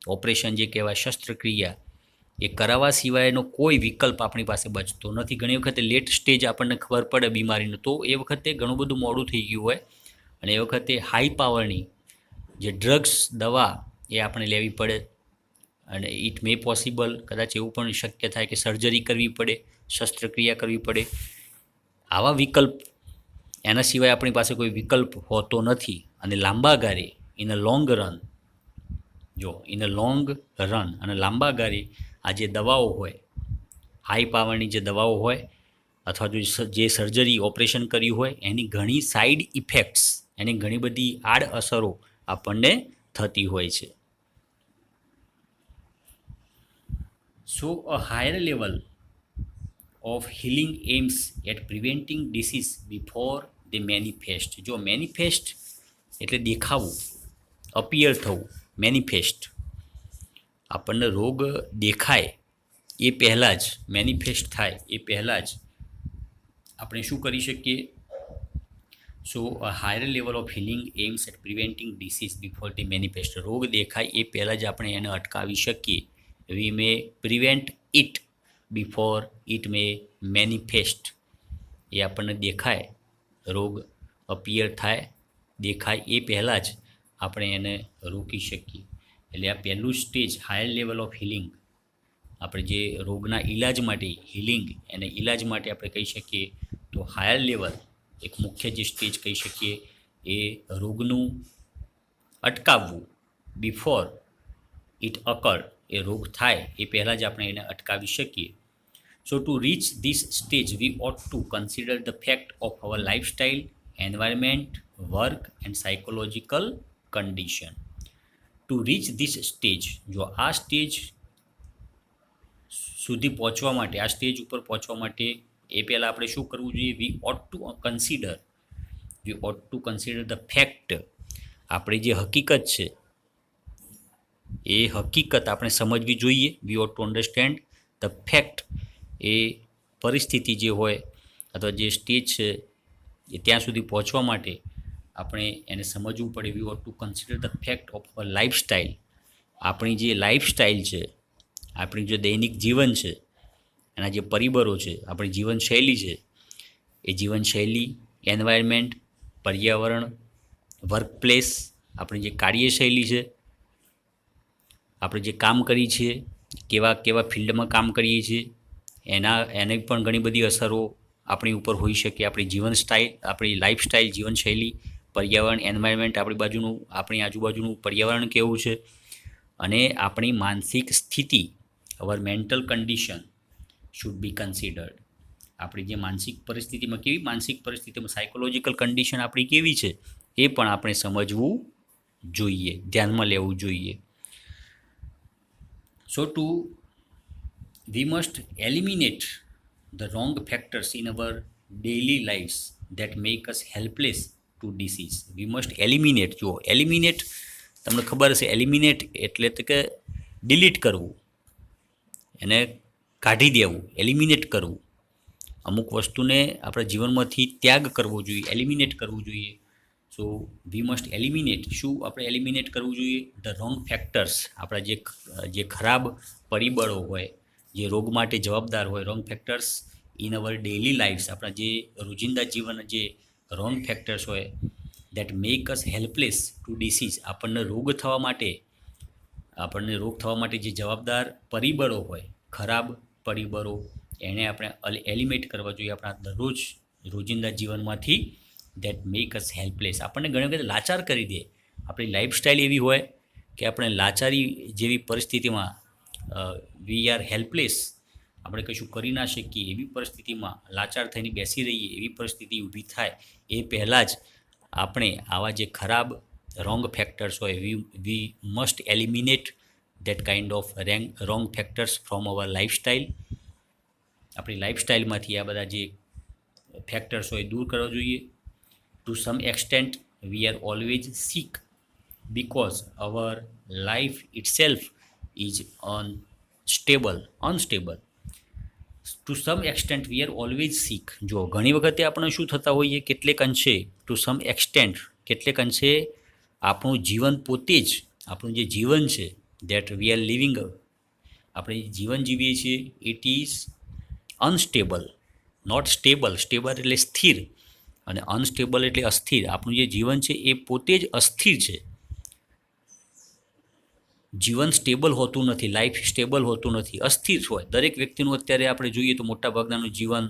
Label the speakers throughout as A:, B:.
A: Operation જે કહેવાય શસ્ત્રક્રિયા એ કરાવવા સિવાયનો કોઈ વિકલ્પ આપણી પાસે બચતો નથી. ઘણી વખતે લેટ સ્ટેજ આપણને ખબર પડે બીમારીનું, તો એ વખતે ઘણું બધું મોડું થઈ ગયું હોય અને એ વખતે હાઈ પાવરની જે ડ્રગ્સ દવા એ આપણે લેવી પડે અને ઇટ મે પોસિબલ કદાચ એવું પણ શક્ય થાય કે સર્જરી કરવી પડે, શસ્ત્રક્રિયા કરવી પડે. આવા વિકલ્પ એના સિવાય આપણી પાસે કોઈ વિકલ્પ હોતો નથી અને લાંબા ગાળે in a long run in a long run અને લાંબા ગાળે આ જે દવાઓ હોય, હાઈ પાવરની જે દવાઓ હોય અથવા જે સર્જરી ઓપરેશન કર્યું હોય એની ઘણી સાઈડ ઇફેક્ટ્સ, એની ઘણી બધી આડઅસરો આપણને થતી હોય છે. So a higher level of healing aims at preventing disease before they manifest. જો મેનિફેસ્ટ એટલે દેખાવું, અપિયર થવું, મેનિફેસ્ટ આપણને રોગ દેખાય એ પહેલાં જ, મેનિફેસ્ટ થાય એ પહેલાં જ આપણે શું કરી શકીએ? So a higher level of healing aims at preventing disease before the manifest. રોગ દેખાય એ પહેલાં જ આપણે એને અટકાવી શકીએ. We may prevent it before it may manifest. એ આપણને દેખાય, રોગ અપિયર થાય, દેખાય એ પહેલાં જ આપણે એને રોકી શકીએ. એટલે આ પહેલું stage higher level of healing, આપણે જે રોગના ઈલાજ માટે હિલિંગ, એને ઈલાજ માટે આપણે કહી શકીએ તો હાયર લેવલ એક મુખ્ય જે સ્ટેજ કહી શકીએ એ રોગનું અટકાવવું, બિફોર ઇટ અકર, એ રોગ થાય એ પહેલાં જ આપણે એને અટકાવી શકીએ. So to reach this stage, we ought to consider the fact of our lifestyle, environment, work and psychological condition. To reach this stage, જો આ સ્ટેજ સુધી પહોંચવા માટે, આ સ્ટેજ ઉપર પહોંચવા માટે એ પહેલાં આપણે શું કરવું જોઈએ? વી ઓટ ટુ કન્સિડર ધ ફેક્ટ. આપણી જે હકીકત છે એ હકીકત આપણે સમજવી જોઈએ. વી ઓટ ટુ અન્ડરસ્ટેન્ડ ધ ફેક્ટ. એ પરિસ્થિતિ જે હોય અથવા જે સ્ટેજ છે એ ત્યાં સુધી પહોંચવા માટે આપણે એને સમજવું પડે. We want to consider the fact of our lifestyle. આપણી જે લાઈફસ્ટાઈલ છે, આપણી જે દૈનિક જીવન છે, એના જે પરિબળો છે, આપણી જીવનશૈલી છે, એ જીવનશૈલી, એન્વાયરમેન્ટ, પર્યાવરણ, વર્કપ્લેસ, આપણી જે કાર્યશૈલી છે, આપણે જે કામ કરીએ છીએ, કેવા ફિલ્ડમાં કામ કરીએ છીએ, એને પણ ઘણી બધી અસરો આપણી ઉપર હોઈ શકે. આપણી જીવન સ્ટાઇલ, આપણી લાઈફસ્ટાઈલ, જીવનશૈલી, પર્યાવરણ, એન્વાયરમેન્ટ, આપણી આજુબાજુનું પર્યાવરણ કેવું છે, અને આપણી માનસિક સ્થિતિ, our mental condition should be considered. આપણી જે માનસિક પરિસ્થિતિમાં સાયકોલોજીકલ કન્ડિશન આપણી કેવી છે એ પણ આપણે સમજવું જોઈએ, ધ્યાનમાં લેવું જોઈએ. સો we must eliminate the wrong factors in our daily lives that make us helpless to disease. We must eliminate. જો એલિમિનેટ તમને ખબર હશે, એલિમિનેટ એટલે તો કે ડિલીટ કરવું, એને કાઢી દેવું, એલિમિનેટ કરવું. અમુક વસ્તુને આપણા જીવનમાંથી ત્યાગ કરવો જોઈએ, એલિમિનેટ કરવું જોઈએ. સો વી મસ્ટ એલિમિનેટ. શું આપણે એલિમિનેટ કરવું જોઈએ? The wrong factors. આપણા જે ખરાબ પરિબળો હોય, જે રોગ માટે જવાબદાર હોય, wrong factors in our daily lives. આપણા જે રોજિંદા જીવન જે રોંગ ફેક્ટર્સ હોય that make us helpless to disease. આપણને રોગ થવા માટે જે જવાબદાર પરિબળો હોય, ખરાબ પરિબળો, એને આપણે એલિમિનેટ કરવા જોઈએ આપણા રોજિંદા જીવનમાંથી. That make us helpless. આપણને ઘણી વખત લાચાર કરી દે. આપણી લાઈફસ્ટાઈલ એવી હોય કે આપણે લાચારી જેવી પરિસ્થિતિમાં, વી આર હેલ્પલેસ, આપણે કશું કરી ના શકીએ એવી પરિસ્થિતિમાં લાચાર થઈને બેસી રહીએ એવી પરિસ્થિતિ ઊભી થાય એ પહેલાં જ આપણે આવા જે ખરાબ રોંગ ફેક્ટર્સ હોય, we must eliminate that kind of wrong factors from hour lifestyle. આપણી લાઈફસ્ટાઈલમાંથી આ બધા જે ફેક્ટર્સ હોય દૂર કરવા જોઈએ. To some extent we are always sick because our life itself is unstable. To some extent we are always sick. જો ઘણી વખતે આપણે શું થતા હોઈએ, કેટલેક અંશે, ટુ સમ એક્સટેન્ટ, કેટલેક અંશે આપણું જીવન પોતે જ, આપણું જે જીવન છે, દેટ વી આર લિવિંગ, આપણે જીવન જીવીએ છીએ, it is unstable, not stable. Stable એટલે સ્થિર અને અનસ્ટેબલ એટલે અસ્થિર. આપણું જે જીવન છે એ પોતે જ અસ્થિર છે. જીવન સ્ટેબલ હોતું નથી, લાઈફ સ્ટેબલ હોતું નથી, અસ્થિર હોય. દરેક વ્યક્તિનું અત્યારે આપણે જોઈએ તો મોટાભાગનાનું જીવન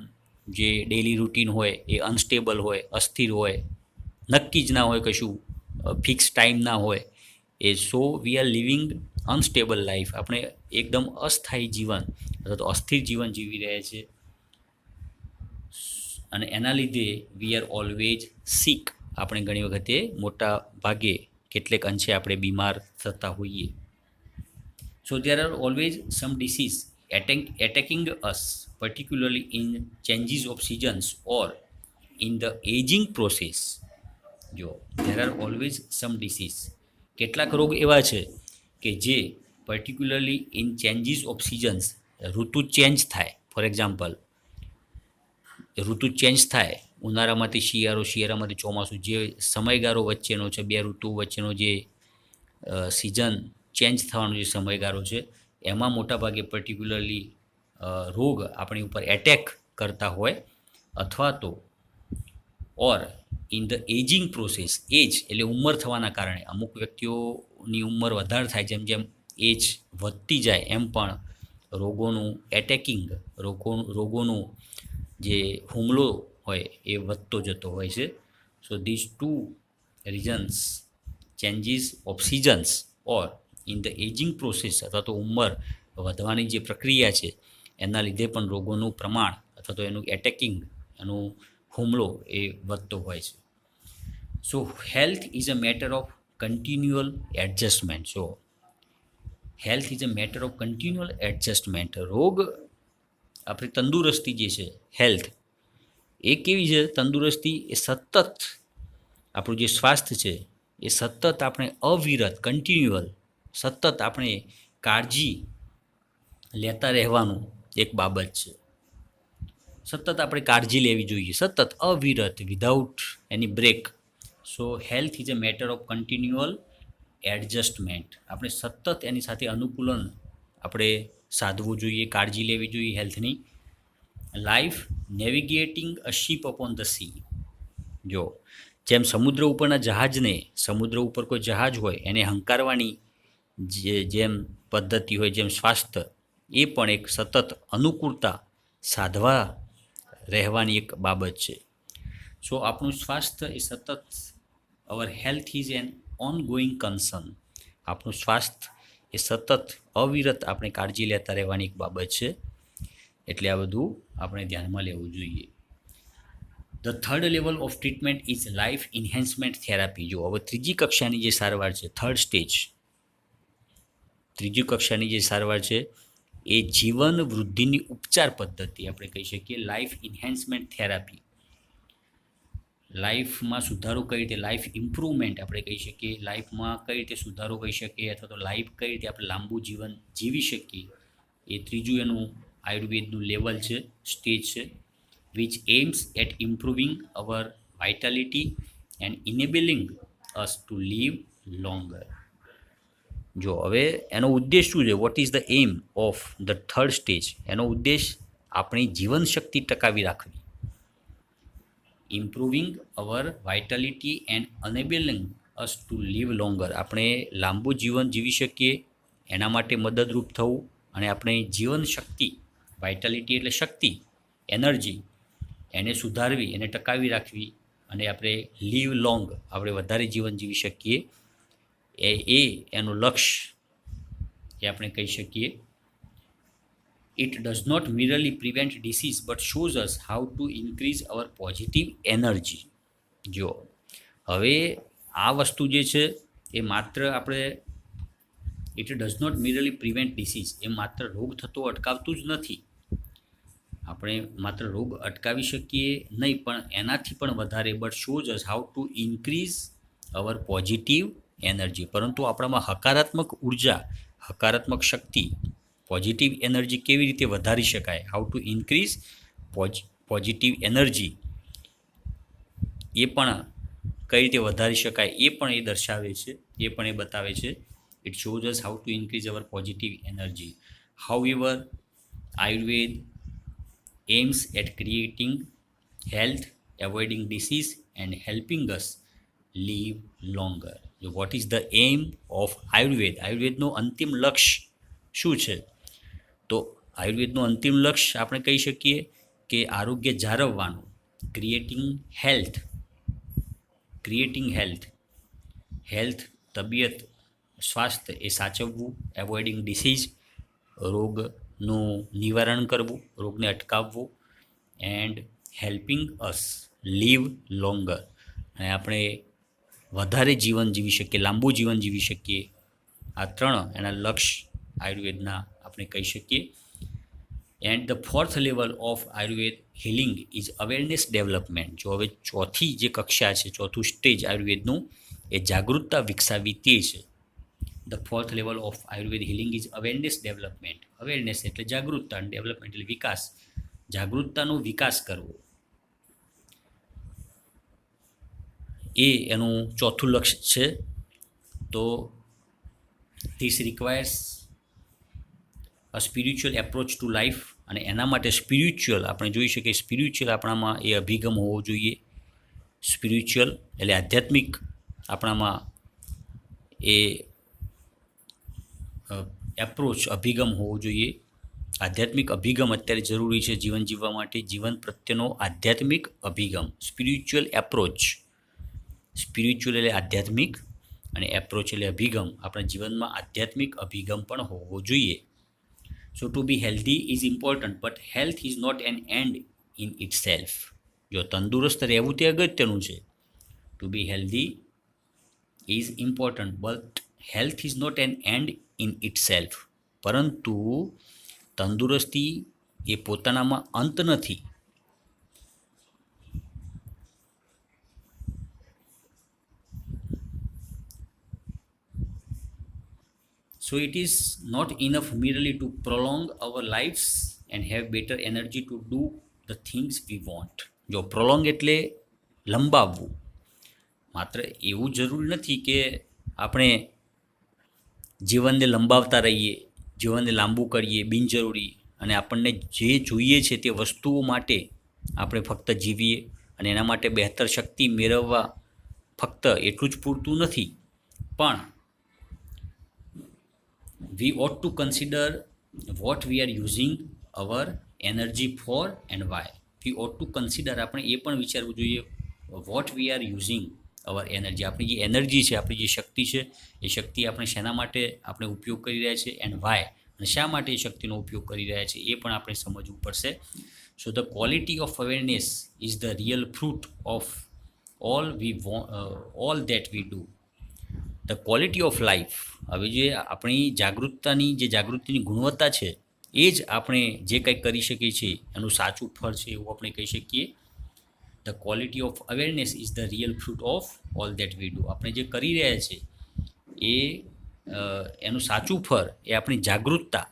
A: જે ડેલી રૂટીન હોય એ અનસ્ટેબલ હોય, અસ્થિર હોય, નક્કી જ ના હોય, કશું ફિક્સ ટાઈમ ના હોય. એ so we are living unstable life. આપણે એકદમ અસ્થાયી જીવન અથવા તો અસ્થિર જીવન જીવી રહ્યા છીએ અને એના લીધે વી આર ઓલવેઝ સિક. આપણે ઘણી વખતે મોટા ભાગે કેટલેક અંશે આપણે બીમાર થતા હોઈએ. So there are always some disease attacking us, particularly in changes of seasons or in the aging process. જો there are always some disease, કેટલાક રોગ એવા છે કે જે particularly in changes of seasons, ઋતુ ચેન્જ થાય. ફોર એક્ઝામ્પલ, ઋતુ ચેન્જ થાય, ઉનાળામાંથી શિયાળો, શિયાળામાંથી ચોમાસું, જે સમયગાળો વચ્ચેનો છે, બે ઋતુ વચ્ચેનો જે સિઝન ચેન્જ થવાનો જે સમયગાળો છે, એમાં મોટાભાગે પર્ટિક્યુલરલી રોગ આપણી ઉપર એટેક કરતા હોય. અથવા તો or in the ageing process, age એટલે ઉંમર થવાના કારણે અમુક વ્યક્તિઓની ઉંમર વધારે થાય, જેમ જેમ એજ વધતી જાય એમ પણ રોગોનું એટેકિંગ, રોગોનું જે હુમલો હોય એ વધતો જતો હોય છે. So this two reasons, changes of seasons or in the ageing process, અથવા તો ઉંમર વધવાની જે પ્રક્રિયા છે એના લીધે પણ રોગોનું પ્રમાણ અથવા તો એનું એટેકિંગ, એનું હુમલો એ વધતો હોય છે. So health is a matter of continual adjustment. So health is a matter of continual adjustment. રોગ, આપણી તંદુરસ્તી જે છે, હેલ્થ એ કેવી છે? તંદુરસ્તી એ સતત, આપણું જે સ્વાસ્થ્ય છે એ સતત આપણે અવિરત, કન્ટિન્યુઅલ, સતત આપણે કાળજી લેતા રહેવાનું એક બાબત છે. સતત આપણે કાળજી લેવી જોઈએ, સતત અવિરત, without any break. So health is a matter of continual adjustment. આપણે સતત એની સાથે અનુકૂલન આપણે સાધવું જોઈએ, કાળજી લેવી જોઈએ હેલ્થની. Life navigating a ship upon the sea. જો જેમ સમુદ્ર ઉપરના જહાજને, સમુદ્ર ઉપર કોઈ જહાજ હોય એને હંકારવાની જેમ પદ્ધતિ હોય, જેમ સ્વાસ્થ્ય એ પણ એક સતત અનુકૂળતા સાધવા રહેવાની એક બાબત છે. સો આપણું સ્વાસ્થ્ય એ સતત, અવર health is an on going concern. આપણું સ્વાસ્થ્ય એ સતત અવિરત આપણે કાળજી લેતા રહેવાની એક બાબત છે. એટલે આ બધું આપણે ધ્યાનમાં લેવું જોઈએ. The third level of treatment is life enhancement therapy. જો હવે ત્રીજી કક્ષાની જે સારવાર છે, થર્ડ સ્ટેજ, ત્રીજી કક્ષાની જે સારવાર છે એ જીવન વૃદ્ધિની ઉપચાર પદ્ધતિ આપણે કહી શકીએ, લાઈફ ઇન્હેન્સમેન્ટ થેરાપી. લાઈફમાં સુધારો કઈ રીતે, લાઈફ ઇમ્પ્રુવમેન્ટ આપણે કહી શકીએ, લાઈફમાં કઈ રીતે સુધારો કહી શકીએ, અથવા તો લાઈફ કઈ રીતે આપણે લાંબુ જીવન જીવી શકીએ, એ ત્રીજું એનું આયુર્વેદનું લેવલ છે, સ્ટેજ છે. which aims at improving our vitality and enabling us to live longer. જો હવે એનો ઉદ્દેશ શું છે? What is the aim of the third stage? એનો ઉદ્દેશ આપણી જીવનશક્તિ ટકાવી રાખવી, improving our vitality and enabling us to live longer. આપણે લાંબુ જીવન જીવી શકીએ એના માટે મદદરૂપ થવું, અને આપણે જીવનશક્તિ, વાઇટાલિટી એટલે શક્તિ, એનર્જી, એને સુધારવી, એને ટકાવી રાખવી, અને આપણે લીવ લોંગ, આપણે વધારે જીવન જીવી શકીએ, એ એનું લક્ષ્ય એ આપણે કહી શકીએ. It does not merely prevent disease but shows us how to increase our positive energy. જો હવે આ વસ્તુ જે છે એ માત્ર આપણે, it does not merely prevent disease, એ માત્ર રોગ થતો અટકાવતું જ નથી. આપણે માત્ર રોગ અટકાવી શકીએ નહીં, પણ એનાથી પણ વધારે, but shows us how to increase our positive energy. પરંતુ આપણામાં હકારાત્મક ઉર્જા, હકારાત્મક શક્તિ, પોઝિટિવ એનર્જી કેવી રીતે વધારી શકાય, how to increase positive energy, એ પણ કઈ રીતે વધારી શકાય એ પણ એ દર્શાવે છે, એ પણ એ બતાવે છે. It shows us how to increase our positive energy. However, Ayurveda aims at creating health, avoiding disease, and helping us live longer. So what is the aim of Ayurveda? આયુર્વેદનું અંતિમ લક્ષ્ય શું છે? તો આયુર્વેદનું અંતિમ લક્ષ્ય આપણે કહી શકીએ કે આરોગ્ય જાળવવાનું, ક્રિએટિંગ હેલ્થ, તબિયત, સ્વાસ્થ્ય એ સાચવવું, એવોઇડિંગ ડિસીઝ, રોગનું નિવારણ કરવું, રોગને અટકાવવું, and helping us live longer, અને આપણે વધારે જીવન જીવી શકીએ, લાંબુ જીવન જીવી શકીએ. આ ત્રણ એના લક્ષ્ય આયુર્વેદના આપણે કહી શકીએ. And the fourth level of Ayurveda healing is awareness development. જો હવે ચોથી જે કક્ષા છે, ચોથું સ્ટેજ આયુર્વેદનું, એ જાગૃતતા વિકસાવી તે છે. The fourth level of Ayurveda healing is awareness development. Awareness એટલે જાગૃતતા, અને ડેવલપમેન્ટ એટલે વિકાસ. જાગૃતતાનો વિકાસ કરવો એ એનું ચોથું લક્ષ્ય છે. તો this requires a spiritual approach to life, અને એના માટે સ્પિરિચ્યુઅલ આપણે જોઈ શકીએ, સ્પિરિચ્યુઅલ આપણામાં એ અભિગમ હોવો જોઈએ. સ્પિરિચ્યુઅલ એટલે આધ્યાત્મિક આપણામાં એ અભિગમ હોવો જોઈએ. આધ્યાત્મિક અભિગમ અત્યારે જરૂરી છે જીવન જીવવા માટે. જીવન પ્રત્યેનો આધ્યાત્મિક અભિગમ, સ્પિરિચ્યુઅલ એપ્રોચ. સ્પિરિચ્યુઅલ એટલે આધ્યાત્મિક, અને એપ્રોચ એટલે અભિગમ. આપણા જીવનમાં આધ્યાત્મિક અભિગમ પણ હોવો જોઈએ. So to be healthy is important, but health is not an end in itself. જો તંદુરસ્ત રહેવું તે અગત્યનું છે. To be healthy is important, but health is not an end in itself. પરંતુ તંદુરસ્તી એ પોતાનામાં અંત નથી. So it is not enough merely to prolong our lives and have better energy to do the things we want. જો prolong એટલે લંબાવવું, માત્ર એવું જરૂરી નથી કે આપણે જીવનને લંબાવતા રહીએ, જીવનને લાંબુ કરીએ બિનજરૂરી, અને આપણને જે જોઈએ છે તે વસ્તુઓ માટે આપણે ફક્ત જીવીએ, અને એના માટે બહેતર શક્તિ મેળવવા ફક્ત એટલું જ પૂરતું નથી. પણ we ought to consider what we are using our energy for and why. We ought to consider, આપણે એ પણ વિચારવું જોઈએ, what we are using our energy. આપણી જે એનર્જી છે, આપણી જે શક્તિ છે, એ શક્તિ આપણે શેના માટે આપણે ઉપયોગ કરી રહ્યા છે, એન્ડ વાય, અને શા માટે એ શક્તિનો ઉપયોગ કરી રહ્યા છે એ પણ આપણે સમજવું પડશે. So the quality of awareness is the real fruit of all that we do. The quality of life, હવે જે આપણી જાગૃતિની ગુણવત્તા છે, એ જ આપણે જે કંઈ કરી શકીએ છીએ એનું સાચું ફળ છે એવું આપણે કહી શકીએ. The quality of awareness is the real fruit of all that we do. આપણે જે કરી રહ્યા છીએ એનું સાચું ફળ એ આપણી જાગૃતતા,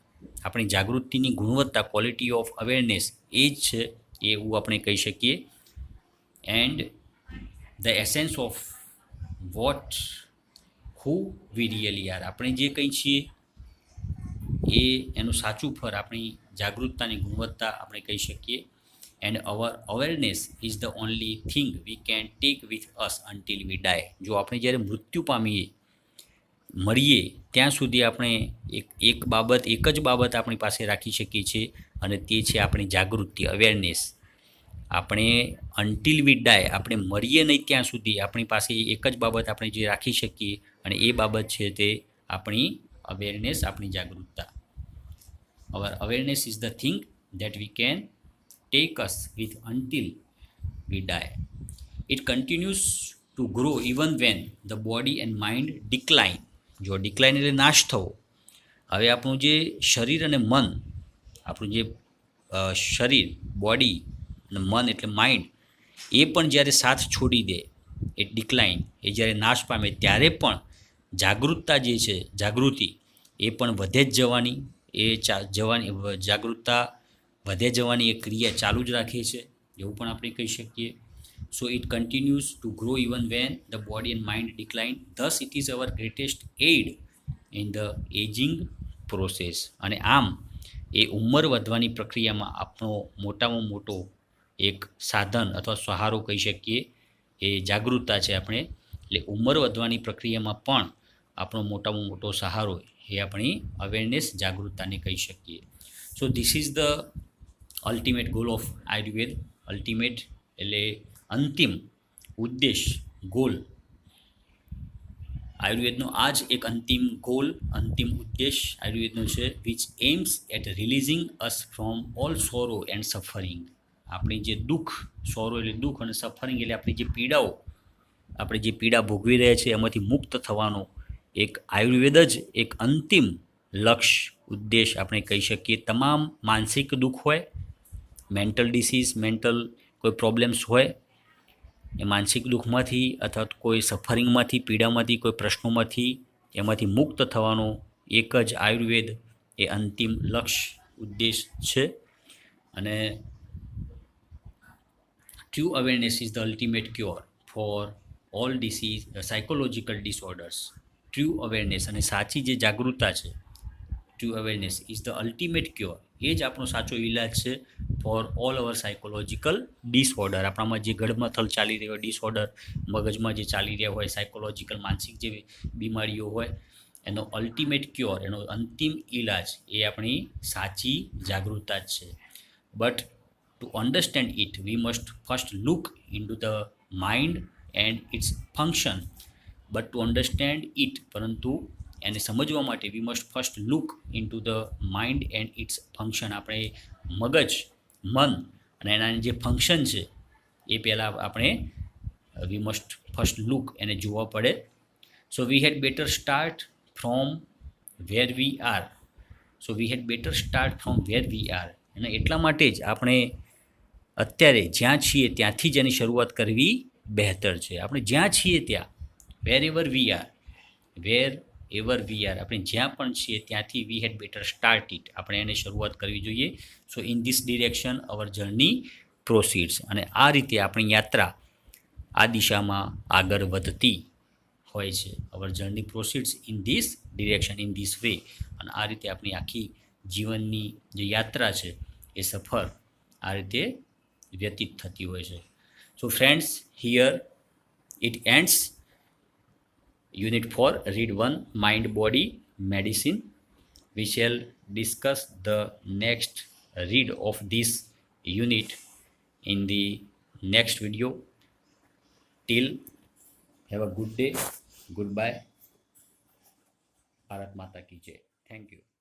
A: આપણી જાગૃતિની ગુણવત્તા, ક્વોલિટી ઓફ અવેરનેસ એ જ છે એવું આપણે કહી શકીએ. And the essence of what who we really are, આપણે જે કંઈ છીએ એનું સાચું ફળ આપણી જાગૃતતાની ગુણવત્તા આપણે કહી શકીએ. And our awareness is the only thing we can take with us until we die. જો આપણે જ્યારે મૃત્યુ મરીએ ત્યાં સુધી આપણે એક જ બાબત આપણી પાસે રાખી શકીએ છીએ, અને તે છે આપણી જાગૃતિ, અવેરનેસ. આપણે અન્ટિલ વી ડાય, આપણે મરીએ નહીં ત્યાં સુધી આપણી પાસે એક જ બાબત આપણે જે રાખી શકીએ, અને એ બાબત છે તે આપણી અવેરનેસ, આપણી જાગૃતતા. Our awareness is the thing that we can take us with until we die. It continues to grow even when the body and mind decline. જો ડિક્લાઇન એટલે નાશ થવો. હવે આપણું જે શરીર અને મન, આપણું જે શરીર, બોડી, અને મન એટલે માઇન્ડ, એ પણ જ્યારે સાથ છોડી દે, એ ડિક્લાઇન, એ જ્યારે નાશ પામે, ત્યારે પણ જાગૃતતા જે છે, જાગૃતિ એ પણ વધે જ જવાની, જાગૃતતા વધે જવાની એ ક્રિયા ચાલુ જ રાખે છે એવું પણ આપણે કહી શકીએ. So it continues to grow even when the body and mind decline. Thus it is our greatest aid in the ageing process. અને આમ એ ઉંમર વધવાની પ્રક્રિયામાં આપણો મોટામાં મોટો એક સાધન અથવા સહારો કહી શકીએ એ જાગૃતતા છે આપણે. એટલે ઉંમર વધવાની પ્રક્રિયામાં પણ આપણો મોટામાં મોટો સહારો એ આપણી અવેરનેસ જાગૃતતાને કહી શકીએ. So this is the ultimate goal of Ayurveda. Ultimate એટલે અંતિમ ઉદ્દેશ, ગોલ. આયુર્વેદનો આ જ એક અંતિમ ગોલ, અંતિમ ઉદ્દેશ આયુર્વેદનો છે, which aims at releasing us from all sorrow and suffering. આપણી જે દુઃખ, સોરો એટલે દુઃખ અને સફરિંગ એટલે આપણી જે પીડાઓ, આપણે જે પીડા ભોગવી રહ્યા છીએ એમાંથી મુક્ત થવાનો એક આયુર્વેદ જ એક અંતિમ લક્ષ્ય, ઉદ્દેશ આપણે કહી શકીએ. તમામ માનસિક દુઃખ હોય, મેન્ટલ ડિસીઝ, મેન્ટલ કોઈ પ્રોબ્લેમ્સ હોય, એ માનસિક દુઃખમાંથી અથવા કોઈ સફરિંગમાંથી, પીડામાંથી, કોઈ પ્રશ્નોમાંથી એમાંથી મુક્ત થવાનો એક જ આયુર્વેદ એ અંતિમ લક્ષ્ય, ઉદ્દેશ છે. અને true awareness is the ultimate cure for all disease, psychological disorders. True awareness અને સાચી જે જાગૃતતા છે, true awareness is the ultimate cure, એ જ આપણો સાચો ઈલાજ છે for all our psychological disorder. આપણામાં જે ગડમથલ ચાલી રહ્યો હોય, ડિસઓર્ડર, મગજમાં જે ચાલી રહ્યા હોય, સાયકોલોજીકલ માનસિક જે બીમારીઓ હોય, એનો અલ્ટિમેટ ક્યોર, એનો અંતિમ ઈલાજ એ આપણી સાચી જાગૃતતા જ છે. But to understand it we must first look into the mind and its function. But to understand it, પરંતુ એને સમજવા માટે we must first look into the mind and its function. આપણે મગજ, મન અને એના જે ફંક્શન છે એ પહેલાં આપણે વી મસ્ટ ફર્સ્ટ લુક એને જોવા પડે. So we had better start from where we are. So we had better start from where we are. અને એટલા માટે જ આપણે અત્યારે જ્યાં છીએ ત્યાંથી જ એની શરૂઆત કરવી બહેતર છે. આપણે જ્યાં છીએ ત્યાં, wherever we are, wherever we are, આપણે જ્યાં પણ છીએ ત્યાંથી we had better start it, આપણે એને શરૂઆત કરવી જોઈએ. So in this direction our journey proceeds. અને આ રીતે આપણી યાત્રા આ દિશામાં આગળ વધતી હોય છે. Our journey proceeds in this direction, in this way. અને આ રીતે આપણી આખી જીવનની જે યાત્રા છે એ સફર આ રીતે વ્યતીત થતી હોય છે. So friends, here it ends Unit 4, Read 1, Mind Body Medicine. We shall discuss the next read of this unit in the next video. Till, have a good day. Goodbye. Bharat Mata ki jai. Thank you.